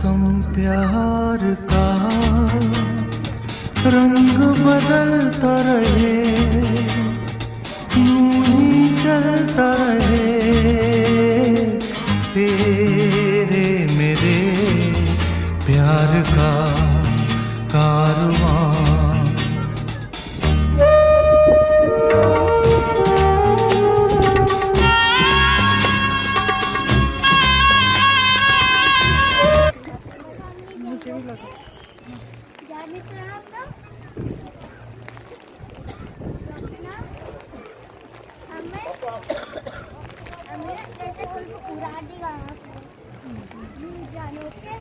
मौसम प्यार का रंग बदलता रहे, यूं ही चलता रहे तेरे मेरे प्यार का कारवां। पूरा